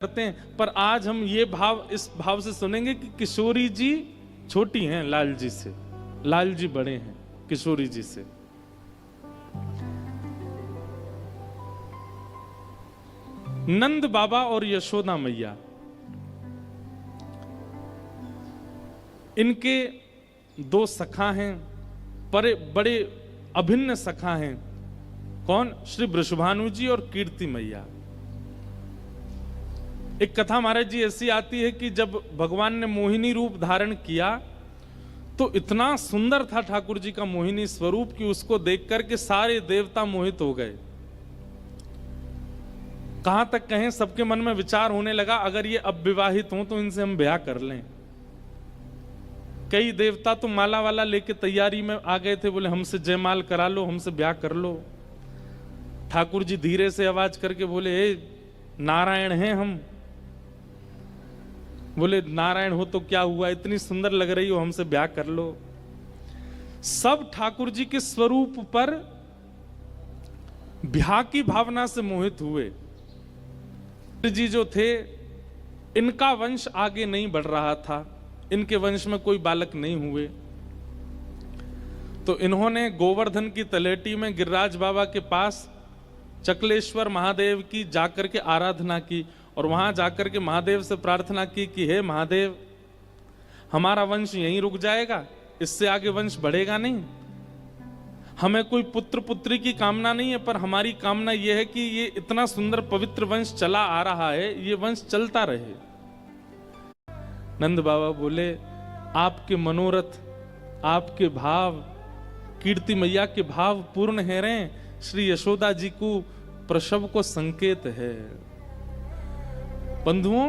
करते हैं, पर आज हम ये भाव इस भाव से सुनेंगे कि किशोरी जी छोटी हैं लाल जी से, लाल जी बड़े हैं किशोरी जी से। नंद बाबा और यशोदा मैया, इनके दो सखा हैं, बड़े अभिन्न सखा हैं। कौन? श्री वृषभानु जी और कीर्ति मैया। एक कथा महाराज जी ऐसी आती है कि जब भगवान ने मोहिनी रूप धारण किया तो इतना सुंदर था ठाकुर जी का मोहिनी स्वरूप कि उसको देख करके सारे देवता मोहित हो गए। कहां तक कहें, सबके मन में विचार होने लगा अगर ये अब विवाहित हों तो इनसे हम ब्याह कर लें। कई देवता तो माला वाला लेके तैयारी में आ गए थे, बोले हमसे जयमाल करा लो, हमसे ब्याह कर लो। ठाकुर जी धीरे से आवाज करके बोले, नारायण हैं हम। बोले नारायण हो तो क्या हुआ, इतनी सुंदर लग रही हो, हमसे ब्याह कर लो। सब ठाकुर जी के स्वरूप पर ब्याह की भावना से मोहित हुए। जी जो थे, इनका वंश आगे नहीं बढ़ रहा था, इनके वंश में कोई बालक नहीं हुए, तो इन्होंने गोवर्धन की तलेटी में गिरिराज बाबा के पास चकलेश्वर महादेव की जाकर के आराधना की और वहां जाकर के महादेव से प्रार्थना की कि हे महादेव, हमारा वंश यहीं रुक जाएगा, इससे आगे वंश बढ़ेगा नहीं। हमें कोई पुत्र पुत्री की कामना नहीं है, पर हमारी कामना यह है कि ये इतना सुंदर पवित्र वंश चला आ रहा है, ये वंश चलता रहे। नंद बाबा बोले, आपके मनोरथ, आपके भाव, कीर्ति मैया के भाव पूर्ण है रहे, श्री यशोदा जी को प्रसव को संकेत है। बंधुओं,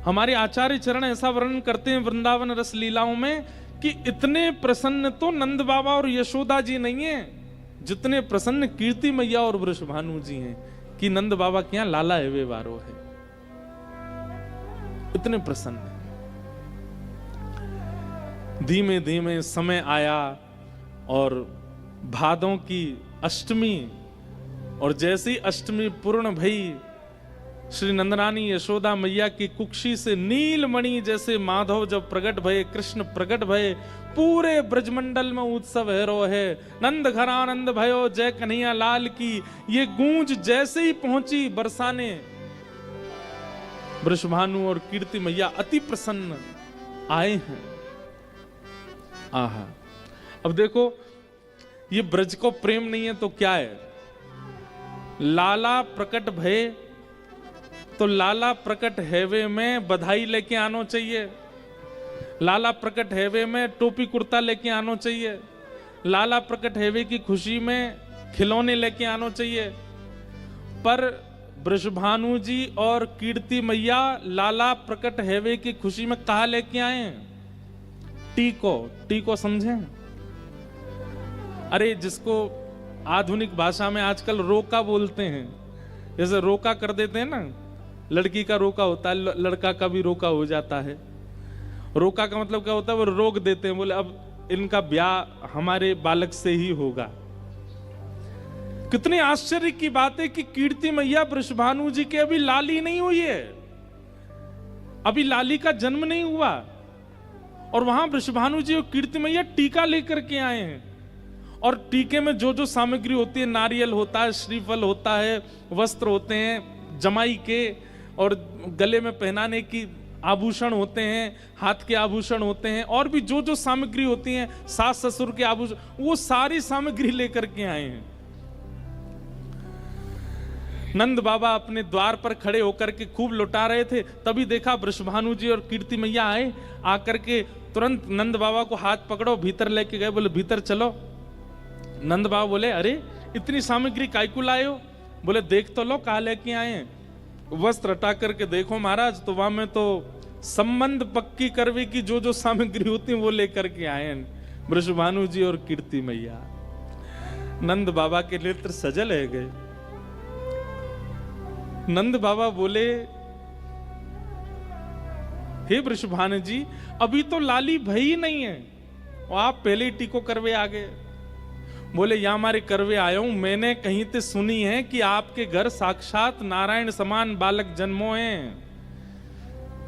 हमारे आचार्य चरण ऐसा वर्णन करते हैं वृंदावन रस लीलाओं में कि इतने प्रसन्न तो नंद बाबा और यशोदा जी नहीं है जितने प्रसन्न कीर्ति मैया और वृषभानु जी हैं कि नंद बाबा के यहां लाला है वे वारो है, इतने प्रसन्न है। धीमे धीमे समय आया और भादों की अष्टमी, और जैसी अष्टमी पूर्ण भई, श्री नंदरानी यशोदा मैया की कुक्षी से नीलमणि जैसे माधव जब प्रकट भये, कृष्ण प्रकट भये, पूरे ब्रजमंडल में उत्सव हैरो है। नंद घरानंद भयो, जय कन्हैया लाल की, ये गूंज जैसे ही पहुंची बरसाने, वृषभानु और कीर्ति मैया अति प्रसन्न आए हैं। आहा, अब देखो, ये ब्रज को प्रेम नहीं है तो क्या है? लाला प्रकट भये, तो लाला प्रकट हैवे में बधाई लेके आना चाहिए, लाला प्रकट हैवे में टोपी कुर्ता लेके आना चाहिए, लाला प्रकट हैवे की खुशी में खिलौने लेके आना चाहिए। पर वृषभानु जी और कीर्ति मैया लाला प्रकट हैवे की खुशी में कहा लेके आए? टीको समझें? अरे जिसको आधुनिक भाषा में आजकल रोका बोलते हैं, जैसे रोका कर देते हैं ना, लड़की का रोका होता है, लड़का का भी रोका हो जाता है। रोका का मतलब क्या होता है? वो रोक देते हैं, बोले अब इनका ब्याह हमारे बालक से ही होगा। कितने आश्चर्य की बात है कि कीर्ति मैया वृषभानु जी के अभी लाली नहीं हुई है, अभी लाली का जन्म नहीं हुआ, और वहां वृषभानु जी और कीर्ति मैया टीका लेकर के आए हैं। और टीके में जो जो सामग्री होती है, नारियल होता है, श्रीफल होता है, वस्त्र होते हैं जमाई के, और गले में पहनाने की आभूषण होते हैं, हाथ के आभूषण होते हैं, और भी जो जो सामग्री होती हैं, सास ससुर के आभूषण, वो सारी सामग्री लेकर के आए हैं। नंद बाबा अपने द्वार पर खड़े होकर के खूब लुटा रहे थे, तभी देखा वृषभानु जी और कीर्ति मैया आए, आकर के तुरंत नंद बाबा को हाथ पकड़ो, भीतर लेके गए, बोले भीतर चलो। नंद बाबा बोले, अरे इतनी सामग्री काय को लाए हो? बोले देख तो लो कहा लेके आए हैं। वस्त्र हटा करके देखो महाराज, तो वहां में तो संबंध पक्की करवे की जो जो सामग्री होती है वो लेकर के आए हैं वृषभानु जी और कीर्ति मैया। नंद बाबा के नेत्र सजल है गए। नंद बाबा बोले, हे वृषभानु जी, अभी तो लाली भई नहीं है और आप पहले ही टीको करवे आ गए। बोले या हमारे करवे आयो हूं, मैंने कहीं ते सुनी है कि आपके घर साक्षात नारायण समान बालक जन्मो हैं।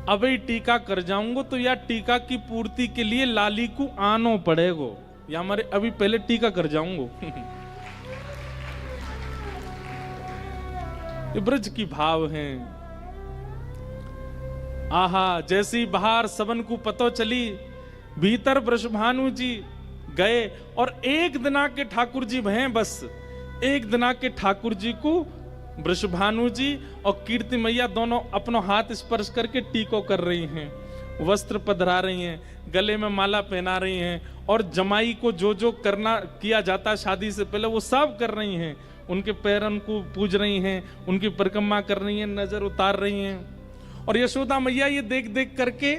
अभी टीका कर जाऊंगो तो या टीका की पूर्ति के लिए लाली को आनो पड़ेगो, या हमारे अभी पहले टीका कर जाऊंगो। ये ब्रज की भाव हैं। आहा, जैसी बाहर सबन को पतो चली, भीतर वृषभानु जी गए और एक दिना के ठाकुर जी भय, बस एक दिना के ठाकुर जी को वृषभानु जी और कीर्ति मैया दोनों अपनों हाथ स्पर्श करके टीको कर रही हैं, वस्त्र पधरा रही हैं, गले में माला पहना रही हैं, और जमाई को जो जो करना किया जाता शादी से पहले वो सब कर रही हैं। उनके पैरन को पूज रही हैं, उनकी परिक्रमा कर रही हैं, नजर उतार रही हैं। और यशोदा मैया ये देख देख करके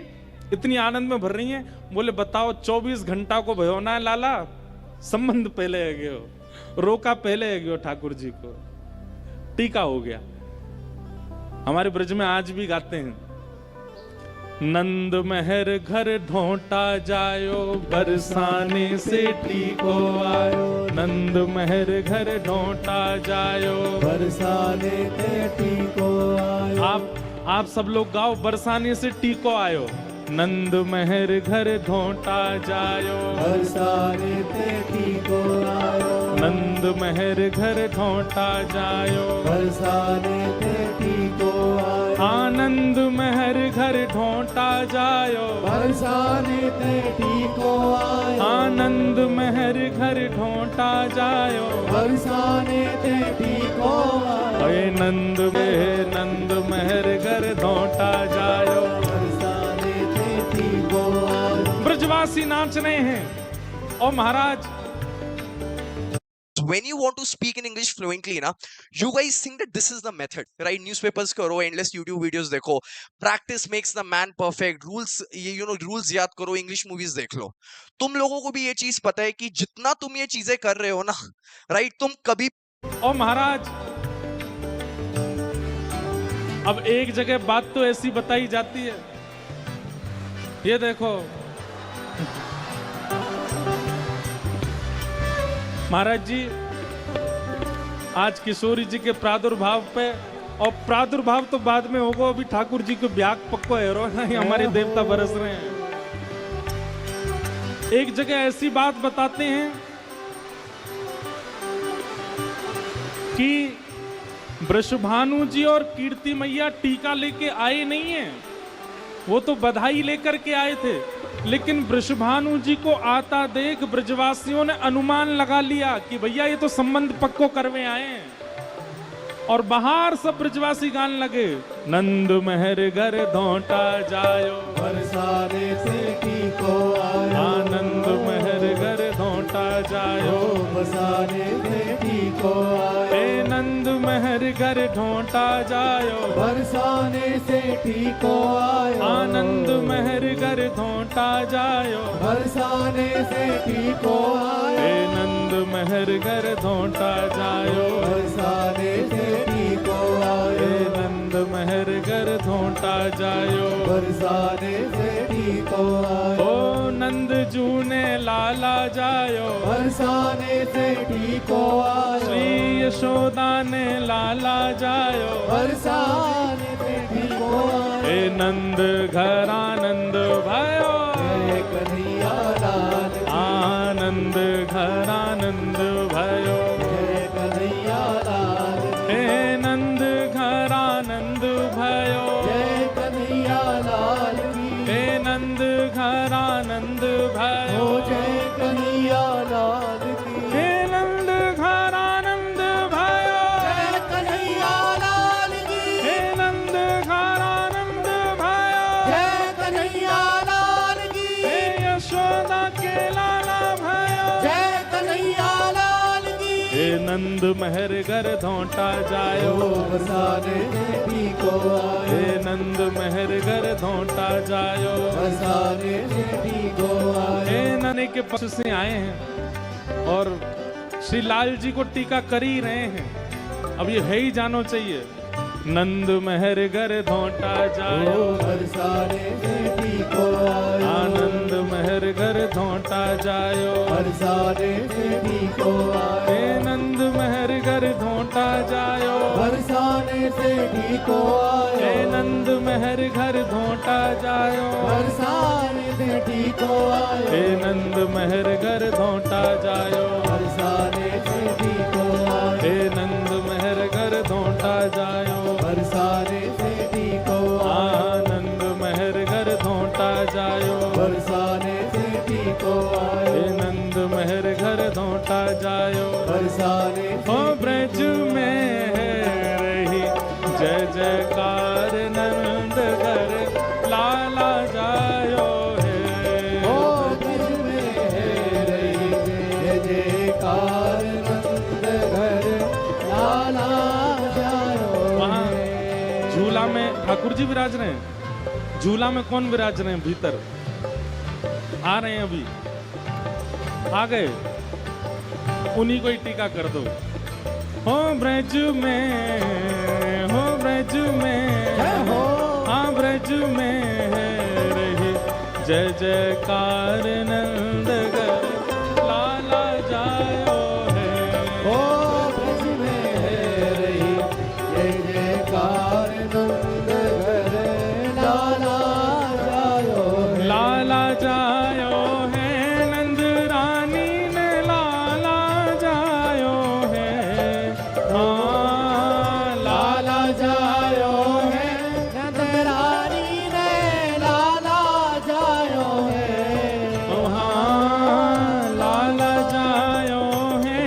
इतनी आनंद में भर रही हैं। बोले बताओ 24 घंटा को भयो ना लाला, संबंध पहले है गयो, रोका पहले है गयो ठाकुर जी को, टीका हो गया। हमारे ब्रज में आज भी गाते हैं, नंद महर घर ढोंटा जायो, बरसाने से टीको आयो। नंद महर घर ढोंटा जायो, बरसाने से टीको आयो। आप सब लोग गाओ, बरसाने से टीको आयो। नंद महर घर ढोंटा जायो, बरसाने से टीको आयो। नंद महर घर ढोंटा जायो, बरसाने से टीको आयो। आनंद महर घर ढोंटा जायो, बरसाने से टीको आयो। आनंद महर घर ढोंटा जायो, बरसाने से टीको आयो। अये नंद महर घर ढोंटा जायो, बरसाने से टीको आयो। ब्रजवासी नाच रहे हैं। और महाराज, when you want to speak in English fluently ना, you guys think that this is the method, right? Newspapers करो, endless YouTube videos देखो, practice makes the man perfect, rules rules याद करो, English movies देख लो। तुम लोगों को भी ये चीज पता है कि जितना तुम ये चीजें कर रहे हो ना, right, तुम कभी। और महाराज, अब एक जगह बात तो ऐसी बताई जाती है, ये देखो महाराज जी, आज किशोरी जी के प्रादुर्भाव पे, और प्रादुर्भाव तो बाद में होगा, अभी ठाकुर जी को ब्याग पक्को हेरो ना, हमारे देवता बरस रहे हैं। एक जगह ऐसी बात बताते हैं कि वृषभानु जी और कीर्ति मैया टीका लेके आए नहीं है, वो तो बधाई लेकर के आए थे, लेकिन वृषभानु जी को आता देख ब्रजवासियों ने अनुमान लगा लिया कि भैया ये तो संबंध पक्को करवे आए हैं। और बाहर सब ब्रजवासी गाने लगे, नंद महर घर ढोंटा जायो, बरसाने से टीको आयो। आनंद महर घर ढोंटा जायो, बरसाने से टीको आयो। ए नंद महर घर ढोंटा जायो, बरसाने से टीको आयो। आनंद महर घर ढोंटा जायो, बरसाने से टीको आयो। ए नंद महर घर ढोंटा जायो, बरसाने से टीको आयो। ए नंद महर घर ढोंटा जायो, बरसाने से टीको आयो। ओ नंद जूने लाला जायो, बरसाने से टीको आयो। श्री यशोदा ने लाला जायो, बरसाने से टीको आयो। ए नंद घर आनंद भयो, जय कन्हैया लाल की। आनंद घर आनंद भयो, जय कन्हैया लाल की। ए नंद घर आनंद भयो, जय कन्हैया लाल की। ए नंद घर आनंद भयो, ओ जय कन्हैया लाल की। हे नंद घर आनंद भयो, जय कन्हैया लाल की। हे नंद घर आनंद भयो, जय कन्हैया लाल की। हे यशोदा के लाला भयो, जय कन्हैया लाल की। हे नंद महर घर ढोंटा जायो, बरसाने से टीको आयो। हे नंद महर घर ढोंटा जायो, बरसाने से टीको आयो। हे नने के पक्ष से आए हैं और श्री लाल जी को टीका कर ही रहे हैं। अब ये है ही जानो चाहिए, नंद महर घर धोटा जायो बरसाने से ठीक हो आयो आनंद महर घर धोटा जायो बरसाने से ठीक हो हे आयो नंद महर घर धोटा जायो बरसाने से ठीक हो हे आयो नंद महर घर धोटा जायो बरसाने से ठीक हो आयो हे नंद महर घर धोटा जायो बरसाने से ठीक हो आयो हे नंद महर घर धोटा जायो बरसाने से ठीक हो आयो आनंद महर घर धोटा जायो बरसाने से ठीक हो हे आयो नंद महर घर धोटा जायो बरसाने हो से ब्रज में है रही जय जयकार नंद घर लाला जायो है ओ ब्रज में है रही जय जयकार नंद घर लाला जायो वहाँ है। झूला में ठाकुर जी विराज रहे हैं झूला में कौन विराज रहे हैं भीतर आ रहे हैं अभी आ गए उन्हीं को ही टीका कर दो हो ब्रज में हो ब्रज में जय हो हाँ ब्रज में है रही जय जयकार नंद घर लाला जायो है ओ ब्रज में है रही जय जयकार नंद घर लाला जायो है। लाला जायो है नंद रानी ने लाला जायो है हाँ लाला जायो है नंद रानी ने लाला जायो है हाँ लाला जायो है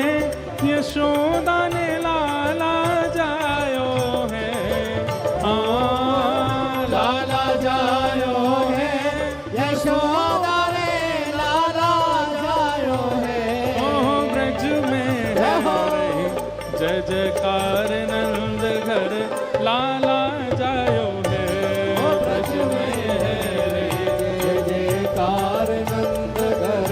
यशोदा ने लाला जायो है हाँ लाला जायो है यशोदा रे लाला जायो है ओ ब्रज में जय हो। रही जय जयकार नंद घर लाला जायो है ओ ब्रज में है रही जय जयकार नंद घर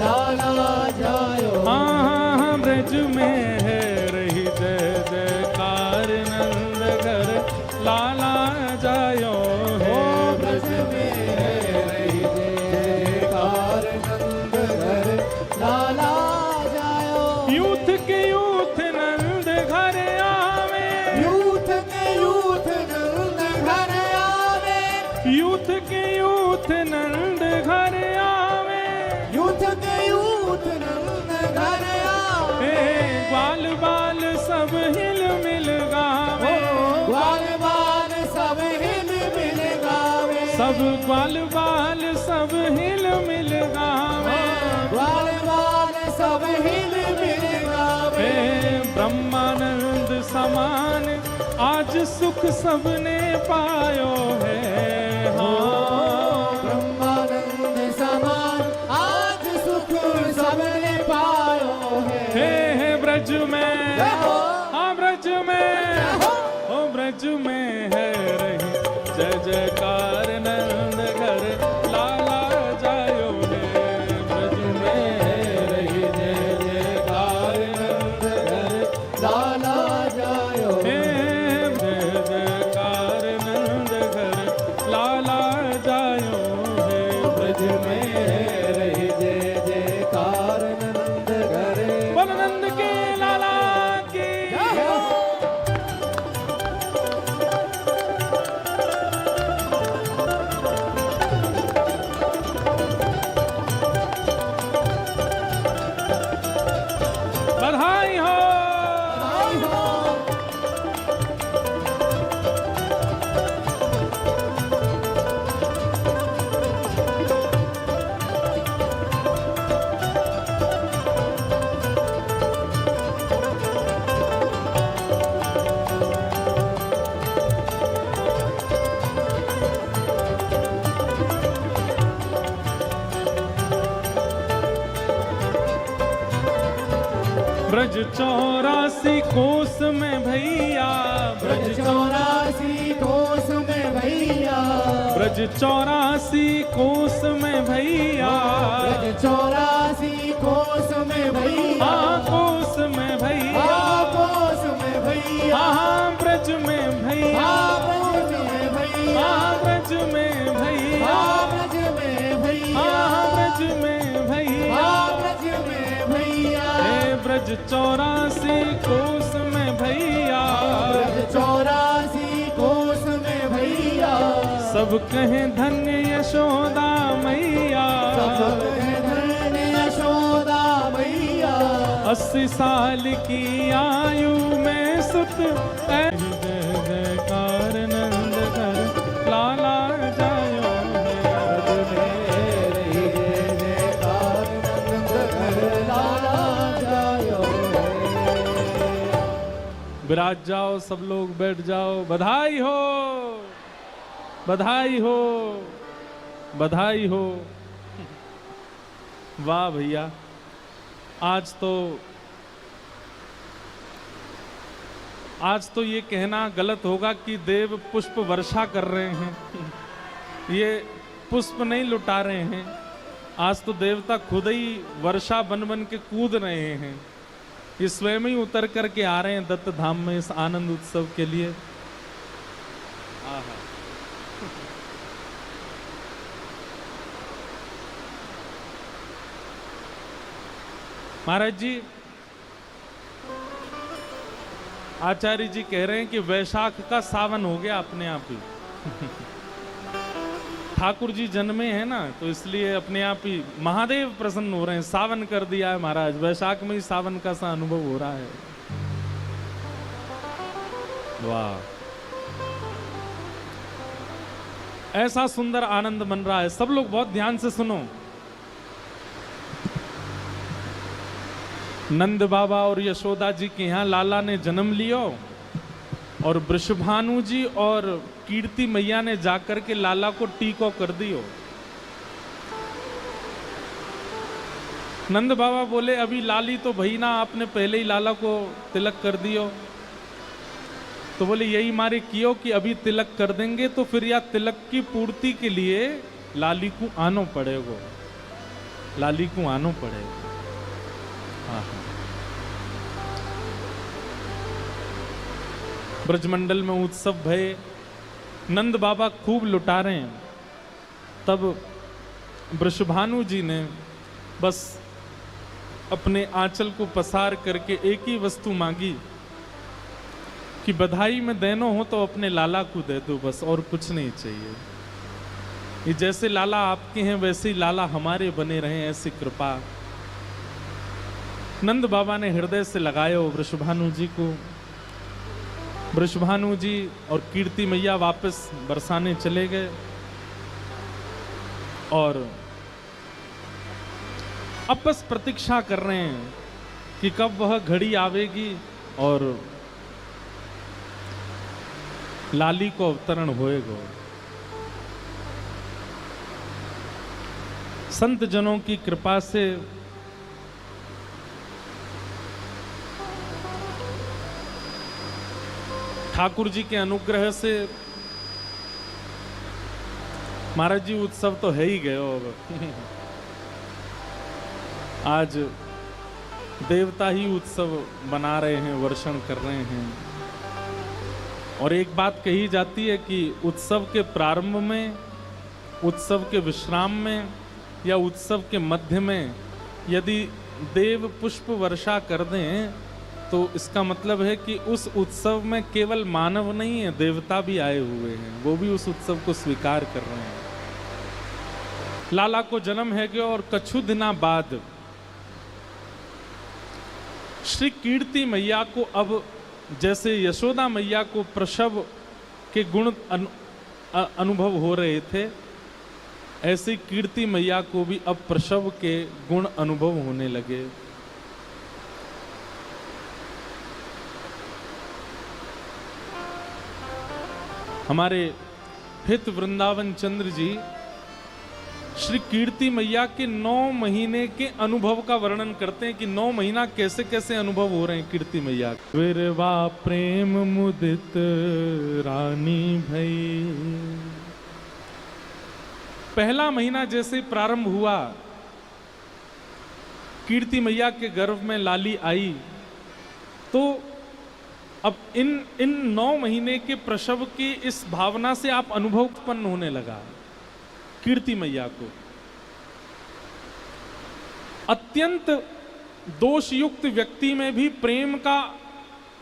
लाला जायो हाँ हाँ ब्रज में है रही जय जयकार नंद घर लाला जायो ओ है ब्रज में है रही जय जयकार नंद घर लाला जायो यूथ के यूथ नंद घर आवे यूथ के यूथ नंद घर आवे यूथ के यूथ नंद घर आवे यूथ के यूथ नंद घर आवे हे ग्वाल बाल सब हिल मिल गावे ग्वाल बाल सब हिल मिल गावे सब ग्वाल बाल सब हिल मिल गावे ग्वाल बाल सब हिल मिल गावे हे ब्रह्मानंद समान आज सुख सबने पायो है हाँ ब्रह्मानंद समान आज सुख सबने पायो है हे ब्रज में जय हो। हाँ ब्रज में जय हो। ओ ब्रज में है रही जय जयकार नंद घर लाला जायो है ब्रज में है रही जय जयकार नंद घर लाला जायो हे जय जयकार नंद घर लाला जायो है ब्रज में है रही जय जयकार नंद घर बोल नंद के लाला की जय हो। बधाई हो आई हो। ब्रज 84 कोस में भैया ब्रज 84 कोस में भैया ब्रज 84 कोस में भैया ब्रज 84 कोस में भैया हाँ कोस में भैया कोस में भैया हाँ ब्रज में भैया, ब्रज में भैया, ब्रज में भैया, ब्रज में भैया, ब्रज में भैया, ब्रज में भैया, हे ब्रज 84 कोस में भैया, ब्रज 84 कोस में भैया, सब कहें धन्य यशोदा मैया, सब कहें धन्य यशोदा मैया, 80 साल की आयु में सुत जय जयकार नंद घर लाला जायो ब्रज में रही जय जयकार नंद घर लाला जायो। विराज जाओ, सब लोग बैठ जाओ। बधाई हो, बधाई हो, बधाई हो। वाह भैया, आज तो ये कहना गलत होगा कि देव पुष्प वर्षा कर रहे हैं। ये पुष्प नहीं लुटा रहे हैं, आज तो देवता खुद ही वर्षा बन बन के कूद रहे हैं। ये स्वयं ही उतर करके आ रहे हैं दत्त धाम में इस आनंद उत्सव के लिए। आहा। महाराज जी, आचार्य जी कह रहे हैं कि वैशाख का सावन हो गया अपने आप ही। ठाकुर जी जन्मे हैं ना, तो इसलिए अपने आप ही महादेव प्रसन्न हो रहे हैं। सावन कर दिया है महाराज, वैशाख में ही सावन का सा अनुभव हो रहा है। वाह, ऐसा सुंदर आनंद मन रहा है। सब लोग बहुत ध्यान से सुनो। नंद बाबा और यशोदा जी के यहाँ लाला ने जन्म लियो और वृषभानु जी और कीर्ति मैया ने जाकर के लाला को टीको कर दियो। नंद बाबा बोले अभी लाली तो भई ना, आपने पहले ही लाला को तिलक कर दियो। तो बोले यही मारे कियो कि अभी तिलक कर देंगे तो फिर या तिलक की पूर्ति के लिए लाली को आनो पड़ेगा, लाली को आनो पड़ेगा। हाँ, ब्रजमंडल में उत्सव भय, नंद बाबा खूब लुटा रहे हैं। तब वृषभानु जी ने बस अपने आंचल को पसार करके एक ही वस्तु मांगी कि बधाई में देनो हो तो अपने लाला को दे दो, बस और कुछ नहीं चाहिए। ये जैसे लाला आपके हैं वैसे ही लाला हमारे बने रहे, ऐसी कृपा। नंद बाबा ने हृदय से लगाया वृषभानु जी को। वृषभानु जी और कीर्ति मैया वापस बरसाने चले गए और अब बस प्रतीक्षा कर रहे हैं कि कब वह घड़ी आवेगी और लाली को अवतरण होएगा। संत जनों की कृपा से ठाकुर जी के अनुग्रह से महाराज जी उत्सव तो है ही गयो। अब आज देवता ही उत्सव बना रहे हैं, वर्षण कर रहे हैं। और एक बात कही जाती है कि उत्सव के प्रारंभ में, उत्सव के विश्राम में या उत्सव के मध्य में यदि देव पुष्प वर्षा कर दें तो इसका मतलब है कि उस उत्सव में केवल मानव नहीं है, देवता भी आए हुए हैं, वो भी उस उत्सव को स्वीकार कर रहे हैं। लाला को जन्म है गया और कछु दिना बाद श्री कीर्ति मैया को अब जैसे यशोदा मैया को प्रसव के गुण अनुभव हो रहे थे, ऐसे कीर्ति मैया को भी अब प्रसव के गुण अनुभव होने लगे। हमारे हित वृंदावन चंद्र जी श्री कीर्ति मैया के 9 महीने के अनुभव का वर्णन करते हैं कि 9 महीना कैसे कैसे अनुभव हो रहे हैं कीर्ति मैया। विरवा प्रेम मुदित रानी भई, पहला महीना जैसे प्रारंभ हुआ, कीर्ति मैया के गर्भ में लाली आई तो अब इन 9 महीने के प्रसव की इस भावना से आप अनुभव उत्पन्न होने लगा कीर्ति मैया को। अत्यंत दोषयुक्त व्यक्ति में भी प्रेम का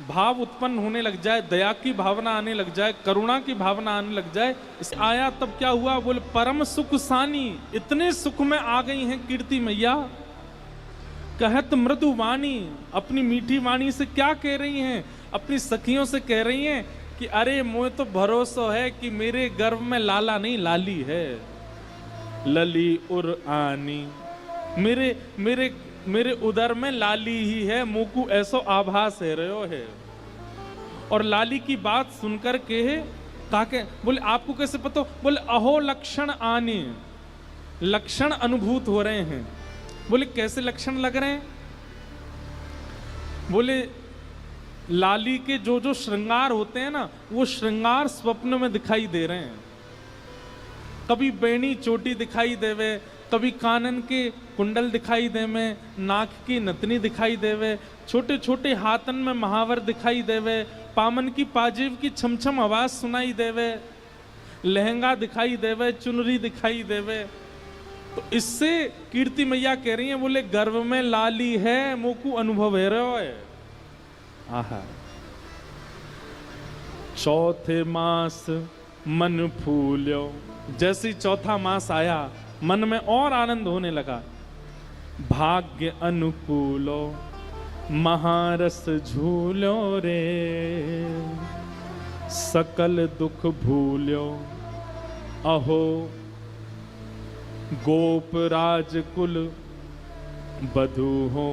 भाव उत्पन्न होने लग जाए, दया की भावना आने लग जाए, करुणा की भावना आने लग जाए। इस आया तब क्या हुआ, बोले परम सुख सानी, इतने सुख में आ गई हैं कीर्ति मैया। कहत मृदु वाणी, अपनी मीठी वाणी से क्या कह रही हैं, अपनी सखियों से कह रही हैं कि अरे मुझे तो भरोसा है कि मेरे गर्भ में लाला नहीं लाली है। लली उर आनी, मेरे मेरे मेरे उदर में लाली ही है, मुकु ऐसो आभास है रहो है। और लाली की बात सुनकर के ताके बोले आपको कैसे पता, बोले अहो लक्षण आने, लक्षण अनुभूत हो रहे हैं। बोले कैसे लक्षण लग रहे हैं, बोले लाली के जो जो श्रृंगार होते हैं ना, वो श्रृंगार स्वप्न में दिखाई दे रहे हैं। कभी बेणी चोटी दिखाई देवे, कभी कानन के कुंडल दिखाई देवे, नाक की नतनी दिखाई देवे, छोटे छोटे हाथन में महावर दिखाई देवे, पामन की पाजेब की छमछम आवाज सुनाई देवे, लहंगा दिखाई देवे, चुनरी दिखाई देवे। तो इससे कीर्ति मैया कह रही हैं, बोले गर्भ में लाली है, मोकू अनुभव है रहो है। आहा, चौथे मास मन फूल्यो, जैसे चौथा मास आया मन में और आनंद होने लगा। भाग्य अनुकूलो महारस झूलो रे, सकल दुख भूल्यो अहो गोप राजकुल बधू हो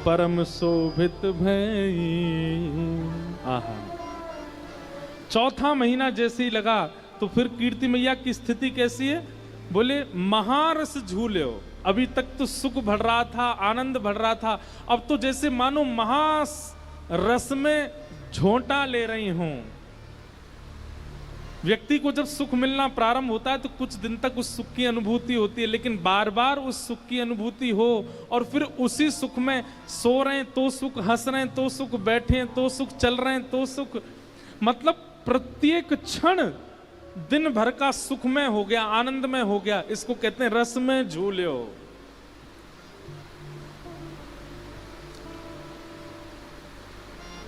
परम शोभित भई। आहा, चौथा महीना जैसे ही लगा तो फिर कीर्ति मैया की स्थिति कैसी है, बोले महारस झूल्यो। अभी तक तो सुख बढ़ रहा था, आनंद बढ़ रहा था, अब तो जैसे मानो महारस में झोंटा ले रही हूं। व्यक्ति को जब सुख मिलना प्रारंभ होता है तो कुछ दिन तक उस सुख की अनुभूति होती है, लेकिन बार बार उस सुख की अनुभूति हो और फिर उसी सुख में सो रहे हैं तो सुख, हंस रहे हैं तो सुख, बैठे हैं तो सुख, चल रहे हैं तो सुख, मतलब प्रत्येक क्षण दिन भर का सुख में हो गया, आनंद में हो गया। इसको कहते हैं रस में झूल्यो।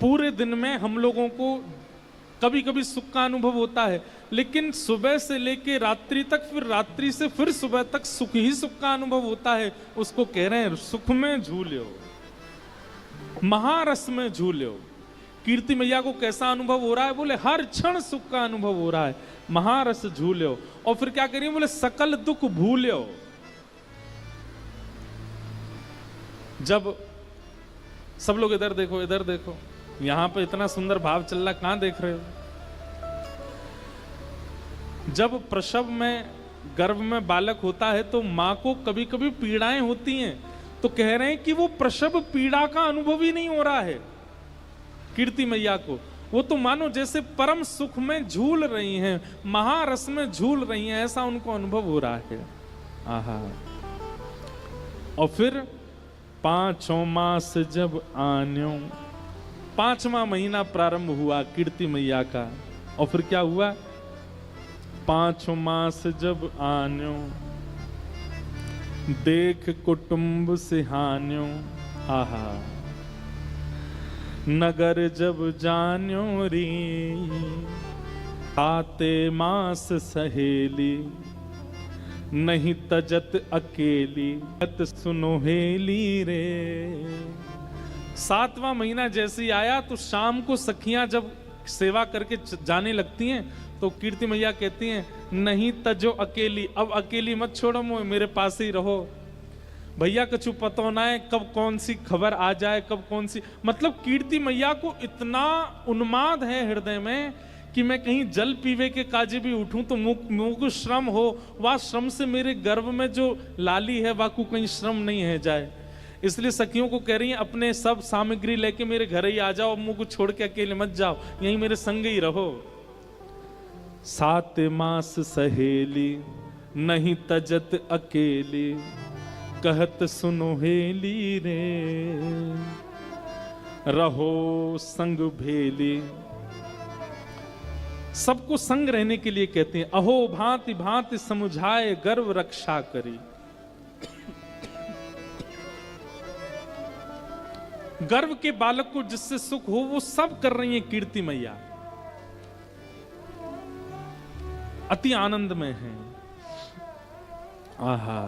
पूरे दिन में हम लोगों को कभी कभी सुख का अनुभव होता है, लेकिन सुबह से लेके रात्रि तक, फिर रात्रि से फिर सुबह तक सुख ही सुख का अनुभव होता है। उसको कह रहे हैं सुख में झूल्यो, महारस में झूल्यो। कीर्ति मैया को कैसा अनुभव हो रहा है, बोले हर क्षण सुख का अनुभव हो रहा है, महारस झूल्यो। और फिर क्या करिए, बोले सकल दुख भूल्यो। जब सब लोग इधर देखो, इधर देखो, यहां पे इतना सुंदर भाव चल रहा, कहां देख रहे हो। जब प्रसव में गर्भ में बालक होता है तो मां को कभी कभी पीड़ाएं होती हैं, तो कह रहे हैं कि वो प्रसव पीड़ा का अनुभव ही नहीं हो रहा है कीर्ति मैया को। वो तो मानो जैसे परम सुख में झूल रही हैं, महारस में झूल रही हैं, ऐसा उनको अनुभव हो रहा है। आहा, और फिर 5 मास जब आन्यो, 5वां महीना प्रारंभ हुआ कीर्ति मैया का। और फिर क्या हुआ, 5 मास जब आन्यो, देख कुटुंब सिहान्यो। आहा, नगर जब जान्यो री, आते मास सहेली, नहीं तजत अकेली, तत सुनोहेली रे। 7वां महीना जैसे ही आया तो शाम को सखियां जब सेवा करके जाने लगती हैं तो कीर्ति मैया कहती हैं, नहीं तजो अकेली, अब अकेली मत छोड़ो, मेरे पास ही रहो। भैया कछु पता ना है कब कौन सी खबर आ जाए, कब कौन सी, मतलब कीर्ति मैया को इतना उन्माद है हृदय में कि मैं कहीं जल पीवे के काजे भी उठूं तो मुंह को श्रम हो, वह श्रम से मेरे गर्भ में जो लाली है वह को कहीं श्रम नहीं है जाए। इसलिए सखियों को कह रही हैं, अपने सब सामग्री लेके मेरे घर ही आ जाओ, मुंह को छोड़ के अकेले मत जाओ, यहीं मेरे संग ही रहो। 7 मास सहेली, नहीं तजत अकेली, कहत सुनो हेली रे। रहो संग भेली। सबको संग रहने के लिए कहते हैं। अहो भांति भांति समुझाए गर्व रक्षा करी। गर्व के बालक को जिससे सुख हो वो सब कर रही है कीर्ति मैया, अति आनंद में है। आहा,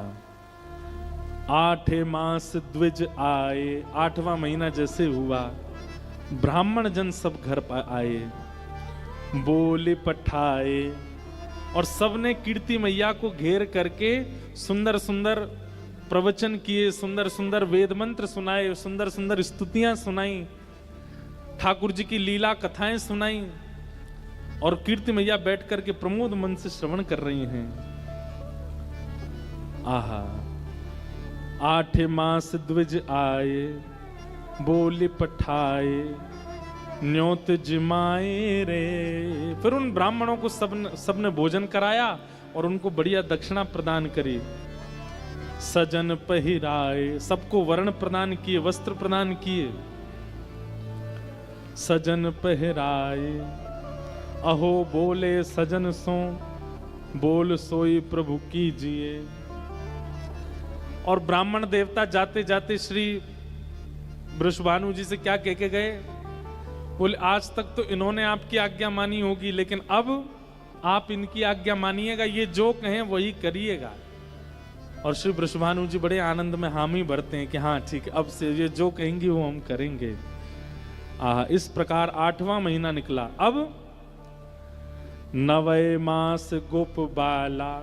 8 मास द्विज आए, 8वां महीना जैसे हुआ, ब्राह्मण जन सब घर पर आए, बोले पठाए, और सबने कीर्ति मैया को घेर करके सुंदर सुंदर प्रवचन किए, सुंदर सुंदर वेद मंत्र सुनाए, सुंदर सुंदर स्तुतियां सुनाई, ठाकुर जी की लीला कथाएं सुनाई, और कीर्ति मैया बैठ करके प्रमोद मन से श्रवण कर रही हैं। आहा, 8 मास द्विज आए, बोले पठाए, न्योत जिमाए रे। फिर उन ब्राह्मणों को सबने भोजन कराया और उनको बढ़िया दक्षिणा प्रदान करी। सजन पहिराए, सबको वर्ण प्रदान किए, वस्त्र प्रदान किए। सजन पहिराए, अहो बोले सजन सो, बोल सोई प्रभु कीजिए। और ब्राह्मण देवता जाते जाते श्री वृषभानु जी से क्या कह के गए? बोले आज तक तो इन्होंने आपकी आज्ञा मानी होगी, लेकिन अब आप इनकी आज्ञा मानिएगा, ये जो कहें वही करिएगा। और श्री वृषभानु जी बड़े आनंद में हामी भरते हैं कि हाँ ठीक है, अब से ये जो कहेंगे वो हम करेंगे। इस प्रकार 8वां महीना निकला। अब 9 मास गोप बाला,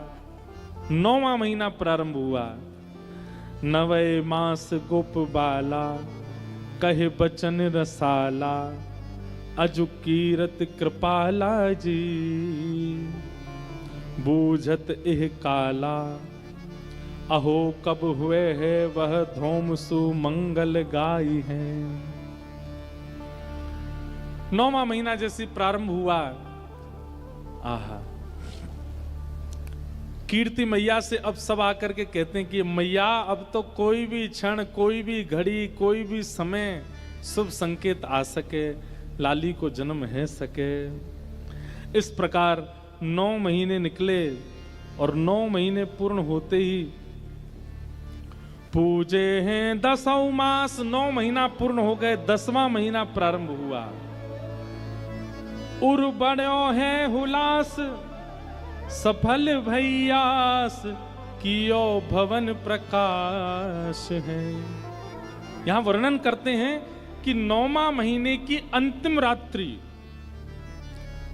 9वां महीना प्रारंभ हुआ। 9 मास गोप बाला, कहे बचन रसाला, अजु कीरत कृपाला जी, बूझत एह काला, अहो कब हुए है वह धूम सुमंगल गाई है। 9वां महीना जैसे प्रारंभ हुआ, आहा, कीर्ति मैया से अब सब आकर के कहते हैं कि मैया अब तो कोई भी क्षण, कोई भी घड़ी, कोई भी समय शुभ संकेत आ सके, लाली को जन्म है सके। इस प्रकार 9 महीने निकले और 9 महीने पूर्ण होते ही पूजे हैं 10 मास। 9 महीना पूर्ण हो गए, 10वां महीना प्रारंभ हुआ। उर बड़ो है हुलास, सफल भैयास, कियो भवन प्रकाश है। यहां वर्णन करते हैं कि 9वां महीने की अंतिम रात्रि,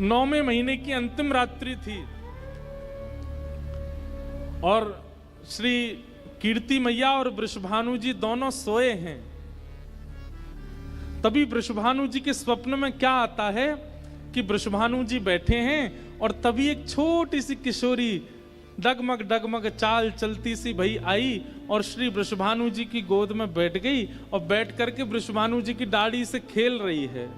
9वें महीने की अंतिम रात्रि थी, और श्री कीर्ति मैया और वृषभानु जी दोनों सोए हैं। तभी वृषभानु जी के स्वप्न में क्या आता है कि वृषभानु जी बैठे हैं और तभी एक छोटी सी किशोरी डगमग डगमग चाल चलती सी भई आई और श्री वृषभानु जी की गोद में बैठ गई और बैठ करके वृषभानु जी की दाढ़ी से खेल रही है।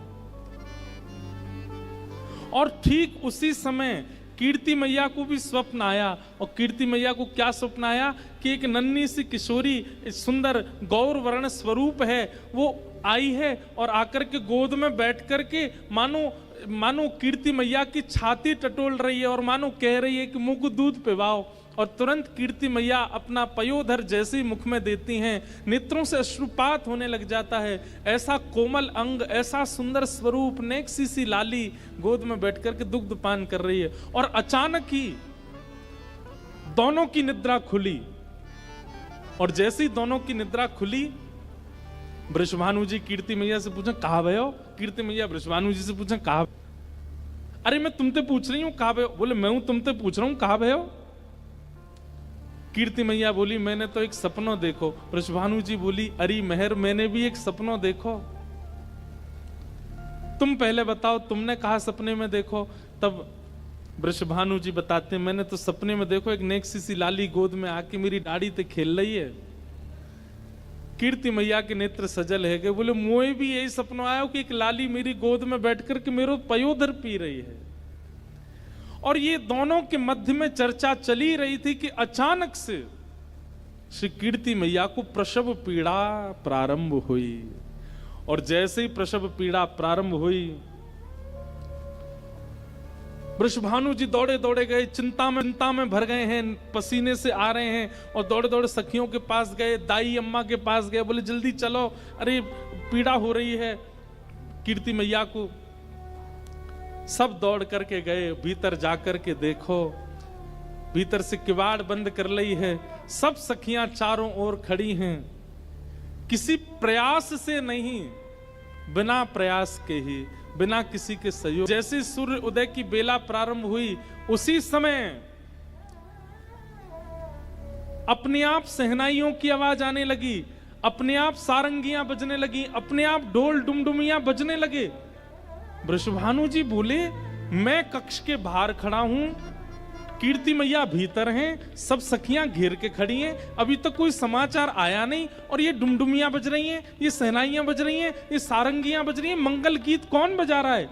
और ठीक उसी समय कीर्ति मैया को भी स्वप्न आया। और कीर्ति मैया को क्या स्वप्न आया कि एक नन्ही सी किशोरी, सुंदर गौर वर्ण स्वरूप है, वो आई है और आकर के गोद में बैठ करके मानो कीर्ति मैया की छाती टटोल रही है और मानो कह रही है कि मुझ को दूध पिलाओ। और तुरंत कीर्ति मैया अपना पयोधर जैसे ही मुख में देती हैं, नेत्रों से अश्रुपात होने लग जाता है। ऐसा कोमल अंग, ऐसा सुंदर स्वरूप, नेक्सी सी लाली गोद में बैठ करके दुग्ध पान कर रही है। और अचानक ही दोनों की निद्रा खुली, और जैसे ही दोनों की निद्रा खुली, वृषभानु जी कीर्ति मैया से पूछा कहा भयो? कीर्ति मैया वृषभानु जी से पूछा कहा? अरे मैं तुमसे पूछ रही हूं कहा भयो? बोले मैं हूं तुमसे पूछ रहा हूं कहा भयो? कीर्ति मैया बोली मैंने तो एक सपनों देखो। वृषभानु जी बोली अरे मेहर मैंने भी एक सपनों देखो, तुम पहले बताओ तुमने कहा सपने में देखो? तब वृषभानु जी बताते मैंने तो सपने में देखो एक नेक्सी सी लाली गोद में आके मेरी दाढ़ी ते खेल रही है। कीर्ति मैया के नेत्र सजल है गए। बोले मुझे भी यही सपना आया कि एक लाली मेरी गोद में बैठ करके मेरो पयोधर पी रही है। और ये दोनों के मध्य में चर्चा चली रही थी कि अचानक से श्री कीर्ति मैया को प्रसव पीड़ा प्रारंभ हुई और जैसे ही प्रसव पीड़ा प्रारंभ हुई, वृषभानु जी दौड़े दौड़े गए, चिंता में भर गए हैं, पसीने से आ रहे हैं, और दौड़े दौड़े सखियों के पास गए, दाई अम्मा के पास गए, बोले जल्दी चलो, अरे पीड़ा हो रही है कीर्ति मैया को। सब दौड़ करके गए, भीतर जाकर के देखो, भीतर से किवाड़ बंद कर ली है, सब सखियां चारों ओर खड़ी हैं, किसी प्रयास से नहीं, बिना प्रयास के ही, बिना किसी के सहयोग। जैसे सूर्य उदय की बेला प्रारंभ हुई, उसी समय अपने आप सहनाइयों की आवाज आने लगी, अपने आप सारंगियां बजने लगी, अपने आप ढोल डुमडुमियां बजने लगे। वृषभानु जी बोले, मैं कक्ष के बाहर खड़ा हूं, कीर्ति मैया भीतर हैं, सब सखियां घेर के खड़ी हैं, अभी तक कोई समाचार आया नहीं, और ये डुमडुमियां बज रही हैं, ये सहनाइयां बज रही हैं, ये सारंगियां बज रही हैं, मंगल गीत कौन बजा रहा है?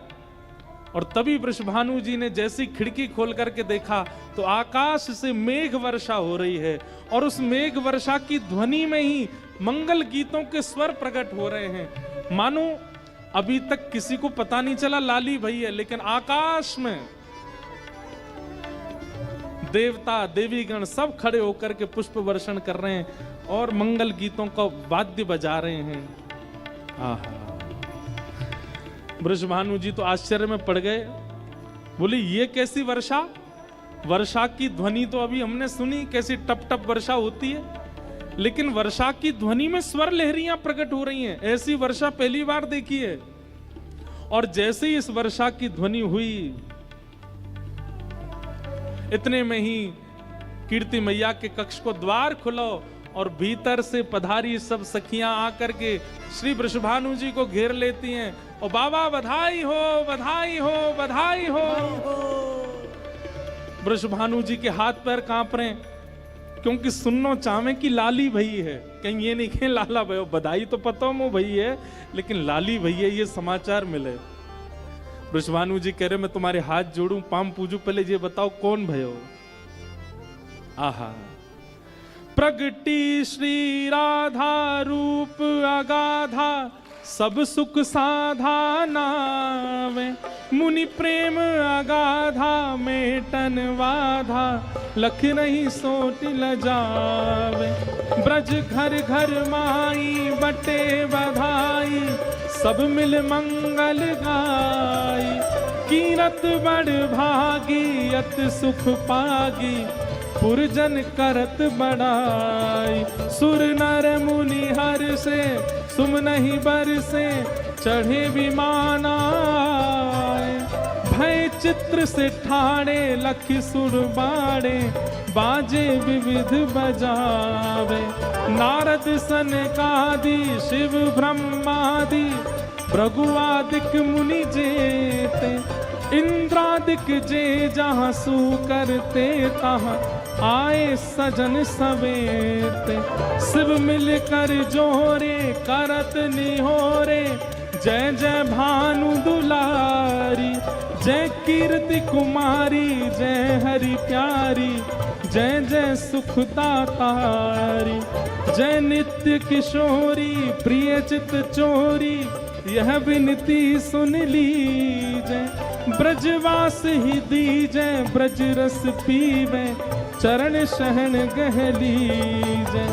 और तभी वृषभानु जी ने जैसी खिड़की खोल करके देखा तो आकाश से मेघ वर्षा हो रही है, और उस मेघ वर्षा की ध्वनि में ही मंगल गीतों के स्वर प्रकट हो रहे हैं। मानो अभी तक किसी को पता नहीं चला लाली भई है, लेकिन आकाश में देवता देवीगण सब खड़े होकर के पुष्प वर्षण कर रहे हैं और मंगल गीतों का वाद्य बजा रहे हैं। आहा, वृषभानु जी तो आश्चर्य में पड़ गए, बोले ये कैसी वर्षा? वर्षा की ध्वनि तो अभी हमने सुनी, कैसी टप टप वर्षा होती है, लेकिन वर्षा की ध्वनि में स्वर लहरियां प्रकट हो रही हैं, ऐसी वर्षा पहली बार देखी है। और जैसे ही इस वर्षा की ध्वनि हुई, इतने में ही कीर्ति मैया के कक्ष को द्वार खुलो और भीतर से पधारी सब सखियां आकर के श्री वृषभानु जी को घेर लेती हैं, और बाबा बधाई हो, बधाई हो, बधाई हो। वृषभानु जी के हाथ पैर कांप रहे हैं, क्योंकि सुननो चाहे कि लाली भई है, कहीं ये नहीं कहें लाला भयो, बधाई तो पता मो भई है, लेकिन लाली भई है ये समाचार मिले। वृषभानु जी कह रहे मैं तुम्हारे हाथ जोड़ूं, पाम पूजू, पहले ये बताओ कौन भयो? आहा, प्रगटी श्री राधा रूप अगाधा, सब सुख साधा नावे, मुनि प्रेम अगाधा मेटन वाधा, लख नहीं सोट लजावे। ब्रज घर घर माई बटे बधाई, सब मिल मंगल गाई, कीरत बड़ भागी अत सुख पागी, पुरजन करत बड़ाई। सुर नर मुनि हर से सुम नहीं बरसे, चढ़े विमान आए, भय चित्र से ठाणे लख सुर बाड़े, बाजे विविध बजावे। नारद सनकादि शिव ब्रह्मादि, भृगुआदिक मुनि जेते, इंद्रादिक जे जहाँ सू करते, तहाँ आए सजन सवेते। शिव मिल कर जोरे करत निहोरे, जय जय भानु दुलारी, जय कीर्ति कुमारी, जय हरि प्यारी, जय जय सुखदातारी, जय नित्य किशोरी प्रिय चित चोरी, यह विनती सुन लीजय। ब्रजवास ही दीजय, ब्रज रस पीवे, चरण शहन गह लीजय।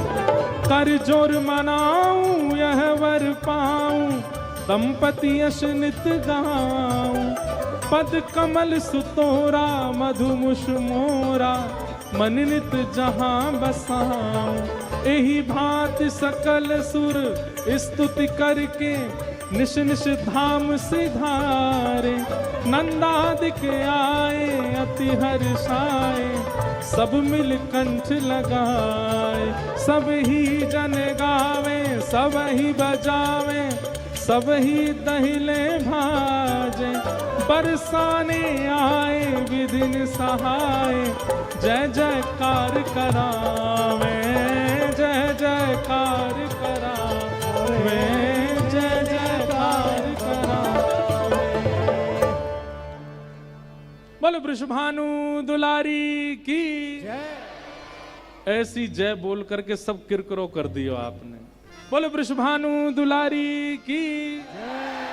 कर जोर मनाऊं यह वर पाऊं, दंपति यश नित गाऊं। पद कमल सुतोरा मधुमुष मोरा, मन नित जहां बसाऊं। एही भांति सकल सुर स्तुति करके, निश निश धाम सिधारे। नंदादिक आए अति हर्षाए, सब मिल कंठ लगाए। सब ही जन गावे, सब ही बजावे, सब ही दहिले भाजे। बरसाने आए विधिन सहाय, जय जयकार करावे, जय जयकार करावे, जय जयकार करावे। बोलो वृषभानु दुलारी की जय। ऐसी जय बोल करके सब किरकिरो कर दियो आपने। बोलो वृषभानु दुलारी की जय